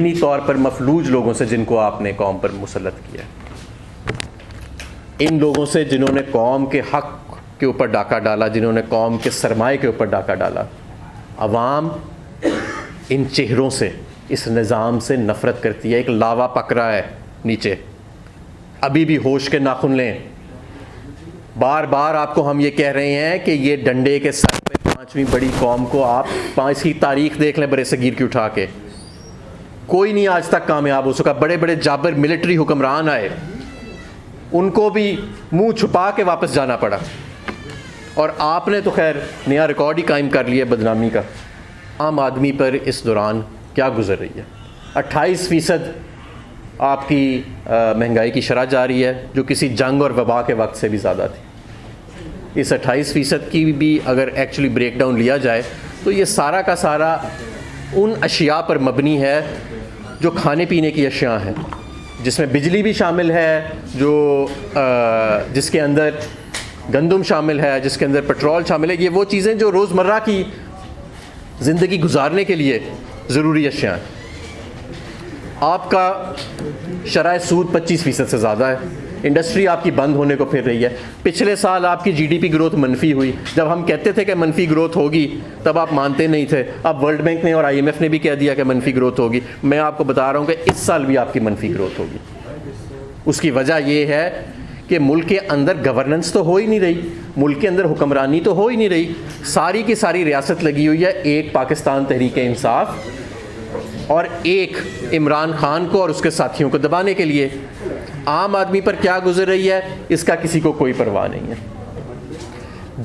ذہنی طور پر مفلوج لوگوں سے جن کو آپ نے قوم پر مسلط کیا، ان لوگوں سے جنہوں نے قوم کے حق کے اوپر ڈاکہ ڈالا، جنہوں نے قوم کے سرمایے کے اوپر ڈاکہ ڈالا. عوام ان چہروں سے، اس نظام سے نفرت کرتی ہے. ایک لاوا پک رہا ہے نیچے، ابھی بھی ہوش کے ناخن لیں. بار بار آپ کو ہم یہ کہہ رہے ہیں کہ یہ ڈنڈے کے سر پہ پانچویں بڑی قوم کو آپ اس کی تاریخ دیکھ لیں برِ صغیر کی اٹھا کے، کوئی نہیں آج تک کامیاب ہو سکا. بڑے بڑے جابر ملٹری حکمران آئے، ان کو بھی منہ چھپا کے واپس جانا پڑا، اور آپ نے تو خیر نیا ریکارڈ ہی قائم کر لیا بدنامی کا. عام آدمی پر اس دوران کیا گزر رہی ہے؟ 28% آپ کی مہنگائی کی شرح جاری ہے، جو کسی جنگ اور وبا کے وقت سے بھی زیادہ تھی. اس 28% کی بھی اگر ایکچولی بریک ڈاؤن لیا جائے تو یہ سارا کا سارا ان اشیاء پر مبنی ہے جو کھانے پینے کی اشیاء ہیں، جس میں بجلی بھی شامل ہے، جس کے اندر گندم شامل ہے، جس کے اندر پیٹرول شامل ہے. یہ وہ چیزیں جو روزمرہ کی زندگی گزارنے کے لیے ضروری اشیاء ہیں. آپ کا شرح سود 25% سے زیادہ ہے. انڈسٹری آپ کی بند ہونے کو پھر رہی ہے. پچھلے سال آپ کی GDP گروتھ منفی ہوئی. جب ہم کہتے تھے کہ منفی گروتھ ہوگی تب آپ مانتے نہیں تھے. اب ورلڈ بینک نے اور IMF نے بھی کہہ دیا کہ منفی گروتھ ہوگی. میں آپ کو بتا رہا ہوں کہ اس سال بھی آپ کی منفی گروتھ ہوگی. اس کی وجہ یہ ہے کہ ملک کے اندر گورننس تو ہو ہی نہیں رہی، ملک کے اندر حکمرانی تو ہو ہی نہیں رہی. ساری کی ساری ریاست لگی ہوئی ہے ایک پاکستان تحریک انصاف اور ایک عمران خان کو اور اس کے ساتھیوں کو دبانے کے لیے. عام آدمی پر کیا گزر رہی ہے اس کا کسی کو کوئی پرواہ نہیں ہے.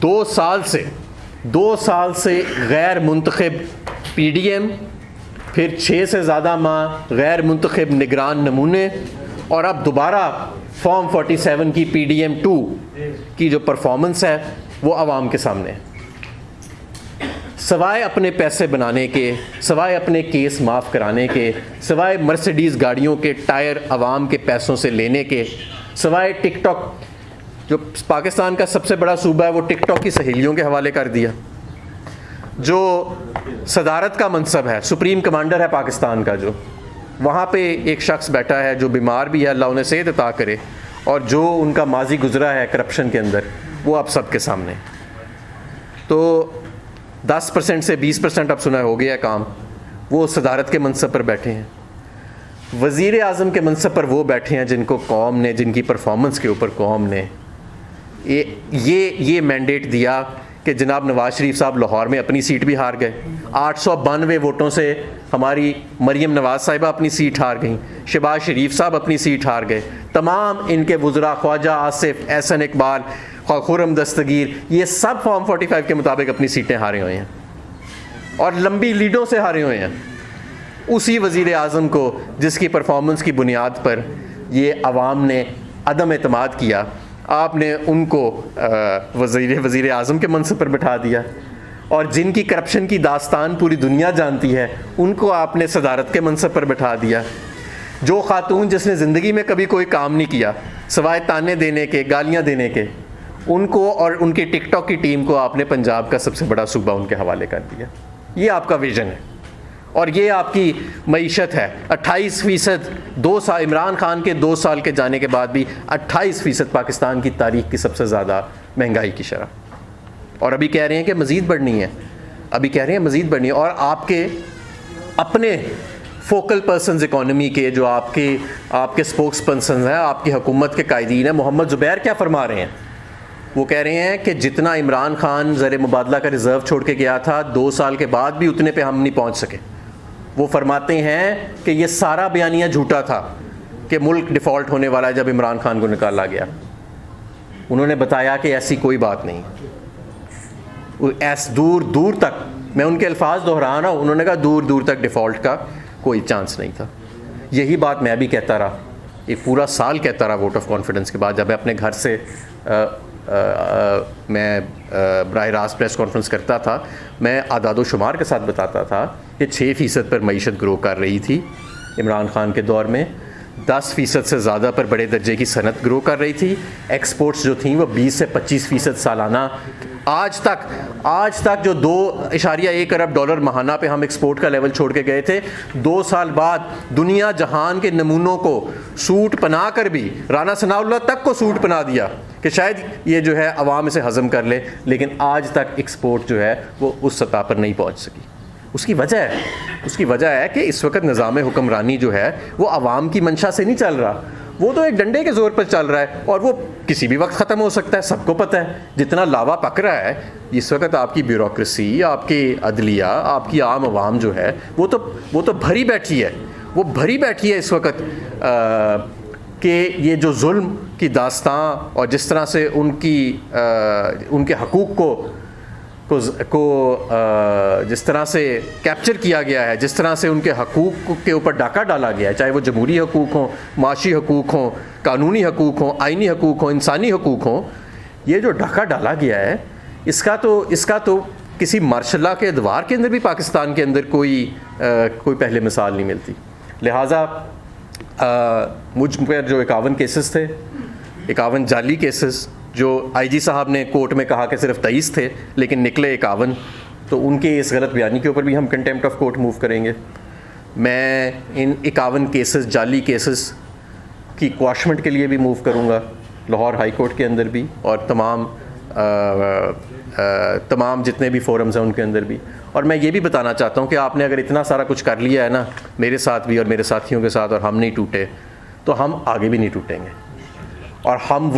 2 سال سے غیر منتخب PDM، پھر 6 سے زیادہ ماہ غیر منتخب نگران نمونے، اور اب دوبارہ فارم 47 کی PDM-2 کی جو پرفارمنس ہے وہ عوام کے سامنے ہے. سوائے اپنے پیسے بنانے کے، سوائے اپنے کیس معاف کرانے کے، سوائے مرسیڈیز گاڑیوں کے ٹائر عوام کے پیسوں سے لینے کے، سوائے ٹک ٹاک، جو پاکستان کا سب سے بڑا صوبہ ہے وہ ٹک ٹاک کی سہیلیوں کے حوالے کر دیا. جو صدارت کا منصب ہے، سپریم کمانڈر ہے پاکستان کا، جو وہاں پہ ایک شخص بیٹھا ہے جو بیمار بھی ہے، اللہ انہیں صحت عطا کرے، اور جو ان کا ماضی گزرا ہے کرپشن کے اندر، وہ اب سب کے سامنے. تو 10% سے 20% اب سنا ہو گیا کام. وہ صدارت کے منصب پر بیٹھے ہیں. وزیر اعظم کے منصب پر وہ بیٹھے ہیں جن کو قوم نے، جن کی پرفارمنس کے اوپر قوم نے یہ مینڈیٹ دیا کہ جناب نواز شریف صاحب لاہور میں اپنی سیٹ بھی ہار گئے. 892 ووٹوں سے ہماری مریم نواز صاحبہ اپنی سیٹ ہار گئیں، شہباز شریف صاحب اپنی سیٹ ہار گئے. تمام ان کے وزراء، خواجہ آصف، احسن اقبال، خرم دستگیر، یہ سب فارم 45 کے مطابق اپنی سیٹیں ہارے ہوئے ہیں، اور لمبی لیڈوں سے ہارے ہوئے ہیں. اسی وزیر اعظم کو جس کی پرفارمنس کی بنیاد پر یہ عوام نے عدم اعتماد کیا، آپ نے ان کو وزیر اعظم کے منصب پر بٹھا دیا. اور جن کی کرپشن کی داستان پوری دنیا جانتی ہے ان کو آپ نے صدارت کے منصب پر بٹھا دیا. جو خاتون جس نے زندگی میں کبھی کوئی کام نہیں کیا سوائے تانے دینے کے، گالیاں دینے کے، ان کو اور ان کی ٹک ٹاک کی ٹیم کو آپ نے پنجاب کا سب سے بڑا صوبہ ان کے حوالے کر دیا. یہ آپ کا ویژن ہے اور یہ آپ کی معیشت ہے. 28%، 2 سال عمران خان کے 2 سال کے جانے کے بعد بھی 28% پاکستان کی تاریخ کی سب سے زیادہ مہنگائی کی شرح. اور ابھی کہہ رہے ہیں کہ مزید بڑھنی ہے، ابھی کہہ رہے ہیں مزید بڑھنی ہے. اور آپ کے اپنے فوکل پرسنز اکانومی کے، جو آپ کے سپوکس پرسنز ہیں، آپ کی حکومت کے قائدین ہیں، محمد زبیر کیا فرما رہے ہیں؟ وہ کہہ رہے ہیں کہ جتنا عمران خان زر مبادلہ کا ریزرو چھوڑ کے گیا تھا 2 سال کے بعد بھی اتنے پہ ہم نہیں پہنچ سکے. وہ فرماتے ہیں کہ یہ سارا بیانیہ جھوٹا تھا کہ ملک ڈیفالٹ ہونے والا ہے جب عمران خان کو نکالا گیا. انہوں نے بتایا کہ ایسی کوئی بات نہیں. دور تک، میں ان کے الفاظ دہرا رہا ہوں، انہوں نے کہا دور تک ڈیفالٹ کا کوئی چانس نہیں تھا. یہی بات میں بھی کہتا رہا، ایک پورا سال کہتا رہا ووٹ آف کانفیڈنس کے بعد. جب میں اپنے گھر سے میں براہ راست پریس کانفرنس کرتا تھا، میں اعداد و شمار کے ساتھ بتاتا تھا کہ 6% پر معیشت گرو کر رہی تھی عمران خان کے دور میں. 10% سے زیادہ پر بڑے درجے کی صنعت گرو کر رہی تھی. ایکسپورٹس جو تھیں وہ 20 سے 25% سالانہ. آج تک جو 2.1 ارب ڈالر ماہانہ پہ ہم ایکسپورٹ کا لیول چھوڑ کے گئے تھے, 2 سال بعد دنیا جہان کے نمونوں کو سوٹ پنا کر بھی رانا ثناء اللہ تک کو سوٹ پنا دیا کہ شاید یہ جو ہے عوام اسے ہضم کر لے, لیکن آج تک ایکسپورٹ جو ہے وہ اس سطح پر نہیں پہنچ سکی. اس کی وجہ ہے کہ اس وقت نظام حکمرانی جو ہے وہ عوام کی منشا سے نہیں چل رہا, وہ تو ایک ڈنڈے کے زور پر چل رہا ہے, اور وہ کسی بھی وقت ختم ہو سکتا ہے. سب کو پتہ ہے جتنا لاوا پک رہا ہے اس وقت آپ کی بیوروکریسی, آپ کی عدلیہ, آپ کی عام عوام جو ہے وہ تو بھری بیٹھی ہے اس وقت کہ یہ جو ظلم کی داستان اور جس طرح سے ان کے حقوق کو جس طرح سے کیپچر کیا گیا ہے, جس طرح سے ان کے حقوق کے اوپر ڈاکہ ڈالا گیا ہے, چاہے وہ جمہوری حقوق ہوں, معاشی حقوق ہوں, قانونی حقوق ہوں, آئینی حقوق ہوں, انسانی حقوق ہوں, یہ جو ڈاکہ ڈالا گیا ہے اس کا تو کسی مارشل لا کے ادوار کے اندر بھی پاکستان کے اندر کوئی پہلے مثال نہیں ملتی. لہٰذا مجھ پر جو 51 کیسز تھے, 51 جعلی کیسز, جو آئی جی صاحب نے کورٹ میں کہا کہ صرف 23 تھے لیکن نکلے 51, تو ان کے اس غلط بیانی کے اوپر بھی ہم کنٹیمپٹ آف کورٹ موو کریں گے. میں ان 51 کیسز جعلی کیسز کی کواشمنٹ کے لیے بھی موو کروں گا لاہور ہائی کورٹ کے اندر بھی, اور تمام جتنے بھی فورمز ہیں ان کے اندر بھی. اور میں یہ بھی بتانا چاہتا ہوں کہ آپ نے اگر اتنا سارا کچھ کر لیا ہے نا میرے ساتھ بھی اور میرے ساتھیوں کے ساتھ, اور ہم نہیں ٹوٹے, تو ہم آگے بھی نہیں ٹوٹیں گے. اور ہم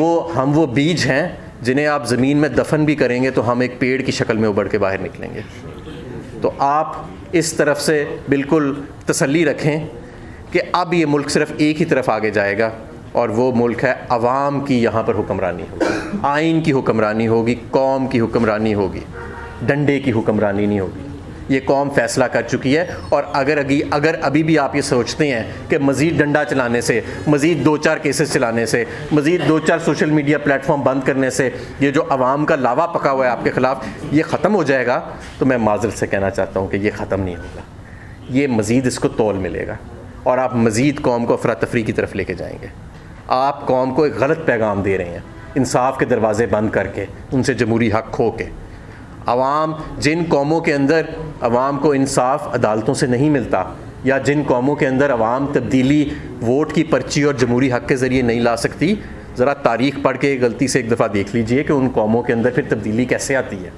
وہ بیج ہیں جنہیں آپ زمین میں دفن بھی کریں گے تو ہم ایک پیڑ کی شکل میں ابھر کے باہر نکلیں گے. تو آپ اس طرف سے بالکل تسلی رکھیں کہ اب یہ ملک صرف ایک ہی طرف آگے جائے گا, اور وہ ملک ہے عوام کی. یہاں پر حکمرانی ہوگی, آئین کی حکمرانی ہوگی, قوم کی حکمرانی ہوگی, ڈنڈے کی حکمرانی نہیں ہوگی. یہ قوم فیصلہ کر چکی ہے. اور اگر ابھی بھی آپ یہ سوچتے ہیں کہ مزید ڈنڈا چلانے سے, مزید 2-4 کیسز چلانے سے, مزید 2-4 سوشل میڈیا پلیٹ فارم بند کرنے سے یہ جو عوام کا لاوا پکا ہوا ہے آپ کے خلاف یہ ختم ہو جائے گا, تو میں معذرت سے کہنا چاہتا ہوں کہ یہ ختم نہیں ہوگا. یہ مزید اس کو تول ملے گا, اور آپ مزید قوم کو افراتفری کی طرف لے کے جائیں گے. آپ قوم کو ایک غلط پیغام دے رہے ہیں انصاف کے دروازے بند کر کے, ان سے جمہوری حق کھو کے. عوام, جن قوموں کے اندر عوام کو انصاف عدالتوں سے نہیں ملتا, یا جن قوموں کے اندر عوام تبدیلی ووٹ کی پرچی اور جمہوری حق کے ذریعے نہیں لا سکتی, ذرا تاریخ پڑھ کے غلطی سے ایک دفعہ دیکھ لیجئے کہ ان قوموں کے اندر پھر تبدیلی کیسے آتی ہے,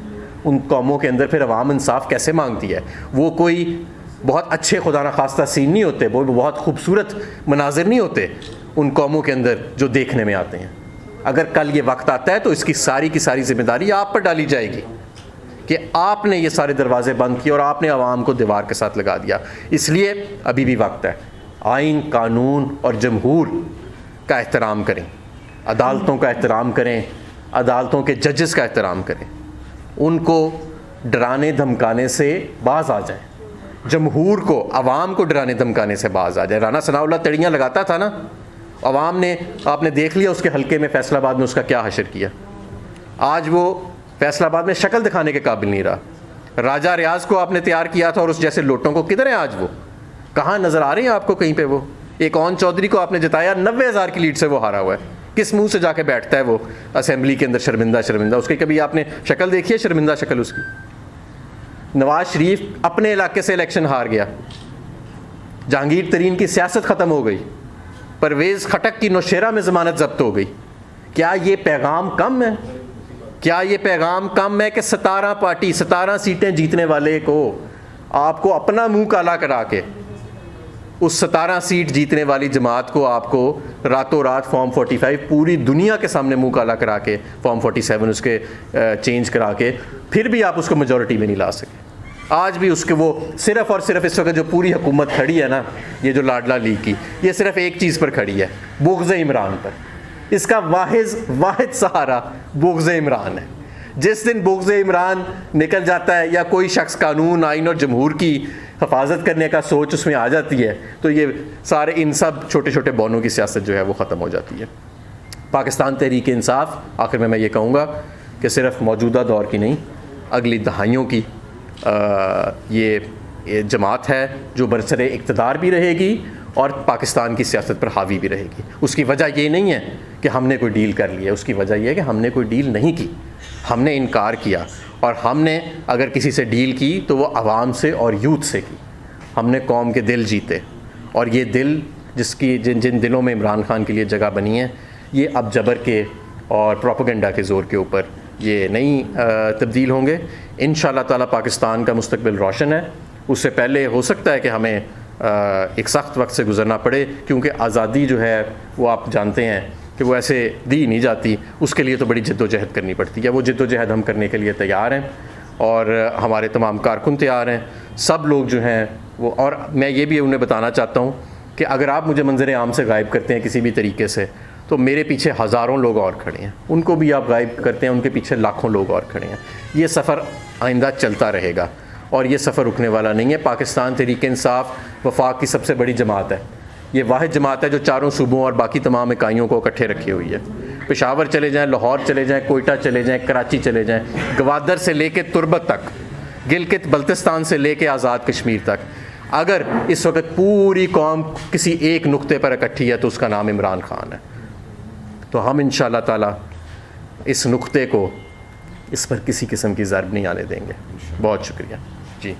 ان قوموں کے اندر پھر عوام انصاف کیسے مانگتی ہے. وہ کوئی بہت اچھے خدا نخواستہ سین نہیں ہوتے, وہ بہت خوبصورت مناظر نہیں ہوتے ان قوموں کے اندر جو دیکھنے میں آتے ہیں. اگر کل یہ وقت آتا ہے تو اس کی ساری ذمہ داری آپ پر ڈالی جائے گی کہ آپ نے یہ سارے دروازے بند کیے اور آپ نے عوام کو دیوار کے ساتھ لگا دیا. اس لیے ابھی بھی وقت ہے. آئین, قانون اور جمہور کا احترام کریں, عدالتوں کا احترام کریں, عدالتوں کے ججز کا احترام کریں, ان کو ڈرانے دھمکانے سے باز آ جائیں. جمہور کو, عوام کو ڈرانے دھمکانے سے باز آ جائے. رانا ثناء اللہ تڑیاں لگاتا تھا نا, عوام نے, آپ نے دیکھ لیا اس کے حلقے میں فیصل آباد میں اس کا کیا حشر کیا. آج وہ فیصل آباد میں شکل دکھانے کے قابل نہیں رہا. راجہ ریاض کو آپ نے تیار کیا تھا, اور اس جیسے لوٹوں کو کدھر ہیں آج؟ وہ کہاں نظر آ رہے ہیں آپ کو کہیں پہ؟ وہ ایک اون چودھری کو آپ نے جتایا, 90,000 کی لیڈ سے وہ ہارا ہوا ہے. کس منہ سے جا کے بیٹھتا ہے وہ اسمبلی کے اندر شرمندہ. اس کی کبھی آپ نے شکل دیکھی ہے؟ شرمندہ شکل اس کی. نواز شریف اپنے علاقے سے الیکشن ہار گیا, جہانگیر ترین کی سیاست ختم ہو گئی, پرویز خٹک کی نوشیرہ میں ضمانت ضبط ہو گئی. کیا یہ پیغام کم ہے؟ کیا یہ پیغام کم ہے کہ 17 پارٹی 17 سیٹیں جیتنے والے کو آپ کو اپنا منہ کالا کرا کے, اس 17 سیٹ جیتنے والی جماعت کو آپ کو راتوں رات فارم 45 پوری دنیا کے سامنے منہ کالا کرا کے, فارم 47 اس کے چینج کرا کے, پھر بھی آپ اس کو میجورٹی میں نہیں لا سکے. آج بھی اس کے وہ صرف اور صرف اس وقت جو پوری حکومت کھڑی ہے نا, یہ جو لاڈلا لیگ کی, یہ صرف ایک چیز پر کھڑی ہے, بغض عمران پر. اس کا واحد سہارا بغض عمران ہے. جس دن بغض عمران نکل جاتا ہے, یا کوئی شخص قانون, آئین اور جمہور کی حفاظت کرنے کا سوچ اس میں آ جاتی ہے, تو یہ سارے ان سب چھوٹے چھوٹے بونوں کی سیاست جو ہے وہ ختم ہو جاتی ہے. پاکستان تحریک انصاف, آخر میں یہ کہوں گا کہ صرف موجودہ دور کی نہیں, اگلی دہائیوں کی یہ جماعت ہے جو برسر اقتدار بھی رہے گی, اور پاکستان کی سیاست پر حاوی بھی رہے گی. اس کی وجہ یہ نہیں ہے کہ ہم نے کوئی ڈیل کر لی ہے, اس کی وجہ یہ ہے کہ ہم نے کوئی ڈیل نہیں کی, ہم نے انکار کیا, اور ہم نے اگر کسی سے ڈیل کی تو وہ عوام سے اور یوتھ سے کی. ہم نے قوم کے دل جیتے, اور یہ دل جن دلوں میں عمران خان کے لیے جگہ بنی ہے, یہ اب جبر کے اور پروپیگنڈا کے زور کے اوپر یہ نہیں تبدیل ہوں گے. انشاءاللہ تعالیٰ پاکستان کا مستقبل روشن ہے. اس سے پہلے ہو سکتا ہے کہ ہمیں ایک سخت وقت سے گزرنا پڑے, کیونکہ آزادی جو ہے وہ آپ جانتے ہیں کہ وہ ایسے دی نہیں جاتی, اس کے لیے تو بڑی جد و جہد کرنی پڑتی ہے. وہ جد و جہد ہم کرنے کے لیے تیار ہیں, اور ہمارے تمام کارکن تیار ہیں, سب لوگ جو ہیں وہ. اور میں یہ بھی انہیں بتانا چاہتا ہوں کہ اگر آپ مجھے منظر عام سے غائب کرتے ہیں کسی بھی طریقے سے, تو میرے پیچھے ہزاروں لوگ اور کھڑے ہیں, ان کو بھی آپ غائب کرتے ہیں, ان کے پیچھے لاکھوں لوگ اور کھڑے ہیں. یہ سفر آئندہ چلتا رہے گا, اور یہ سفر رکنے والا نہیں ہے. پاکستان تحریک انصاف وفاق کی سب سے بڑی جماعت ہے. یہ واحد جماعت ہے جو چاروں صوبوں اور باقی تمام اکائیوں کو اکٹھے رکھی ہوئی ہے. پشاور چلے جائیں, لاہور چلے جائیں, کوئٹہ چلے جائیں, کراچی چلے جائیں, گوادر سے لے کے تربت تک, گلگت بلتستان سے لے کے آزاد کشمیر تک, اگر اس وقت پوری قوم کسی ایک نقطے پر اکٹھی ہے تو اس کا نام عمران خان ہے. تو ہم انشاءاللہ تعالیٰ اس نقطے کو, اس پر کسی قسم کی ضرب نہیں آنے دیں گے. بہت شکریہ جی.